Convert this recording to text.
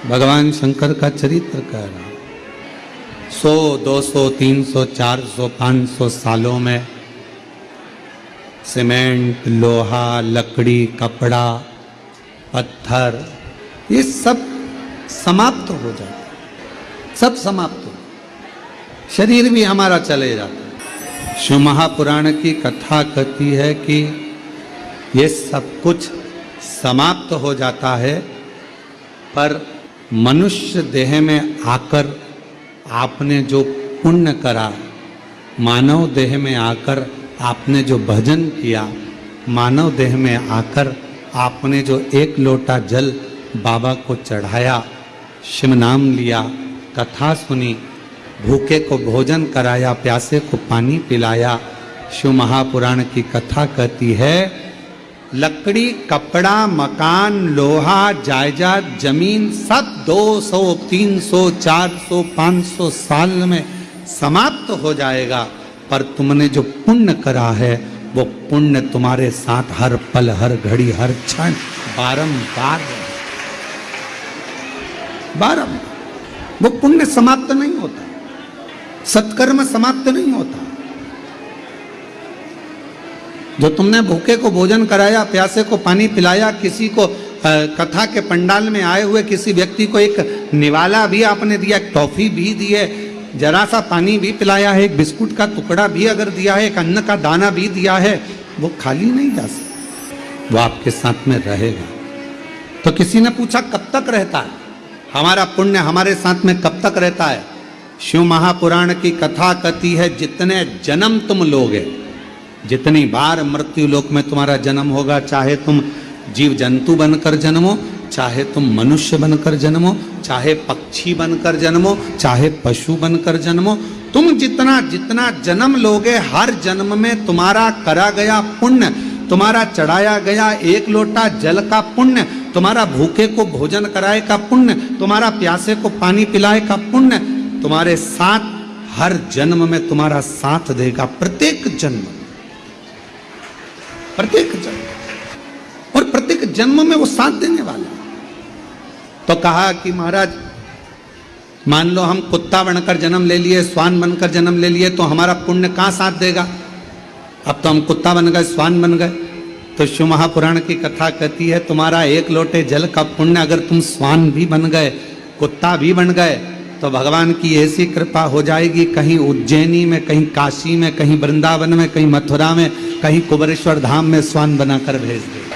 भगवान शंकर का चरित्र कह रहा हूं। 100, 200, 300, 400, 500 सालों में सीमेंट, लोहा, लकड़ी, कपड़ा, पत्थर, ये सब समाप्त हो जाता है, सब समाप्त हो, शरीर भी हमारा चले जाता है। शिव महापुराण की कथा कहती है कि ये सब कुछ समाप्त हो जाता है, पर मनुष्य देह में आकर आपने जो पुण्य करा, मानव देह में आकर आपने जो भजन किया, मानव देह में आकर आपने जो एक लोटा जल बाबा को चढ़ाया, शिव नाम लिया, कथा सुनी, भूखे को भोजन कराया, प्यासे को पानी पिलाया। शिव महापुराण की कथा कहती है लकड़ी, कपड़ा, मकान, लोहा, जायदाद, जमीन सब 200, 300, 400, 500 साल में समाप्त हो जाएगा, पर तुमने जो पुण्य करा है वो पुण्य तुम्हारे साथ हर पल, हर घड़ी, हर क्षण बारंबार वो पुण्य समाप्त नहीं होता, सत्कर्म समाप्त नहीं होता। जो तुमने भूखे को भोजन कराया, प्यासे को पानी पिलाया, किसी को कथा के पंडाल में आए हुए किसी व्यक्ति को एक निवाला भी आपने दिया, टॉफी भी दी है, जरा सा पानी भी पिलाया है, एक बिस्कुट का टुकड़ा भी अगर दिया है, एक अन्न का दाना भी दिया है, वो खाली नहीं जा सकता, वो आपके साथ में रहेगा। तो किसी ने पूछा कब तक रहता है हमारा पुण्य, हमारे साथ में कब तक रहता है? शिव महापुराण की कथा कहती है जितने जन्म तुम लोगे, जितनी बार मृत्यु लोक में तुम्हारा जन्म होगा, चाहे तुम जीव जंतु बनकर जन्मो, चाहे तुम मनुष्य बनकर जन्मो, चाहे पक्षी बनकर जन्मो, चाहे पशु बनकर जन्मो, तुम जितना जितना जन्म लोगे, हर जन्म में तुम्हारा करा गया पुण्य, तुम्हारा चढ़ाया गया एक लोटा जल का पुण्य, तुम्हारा भूखे को भोजन कराए का पुण्य, तुम्हारा प्यासे को पानी पिलाए का पुण्य तुम्हारे साथ हर जन्म में तुम्हारा साथ देगा, प्रत्येक जन्म, प्रत्येक जन्म, और प्रत्येक जन्म में वो साथ देने वाला। तो कहा कि महाराज मान लो हम कुत्ता बनकर जन्म ले लिए, श्वान बनकर जन्म ले लिए, तो हमारा पुण्य कहाँ साथ देगा? अब तो हम कुत्ता बन गए, श्वान बन गए। तो शिव महापुराण की कथा कहती है तुम्हारा एक लोटे जल का पुण्य अगर तुम श्वान भी बन गए, कुत्ता भी बन गए, तो भगवान की ऐसी कृपा हो जाएगी, कहीं उज्जैनी में, कहीं काशी में, कहीं वृंदावन में, कहीं मथुरा में, कहीं कुबेरेश्वर धाम में श्वान बनाकर भेज दे।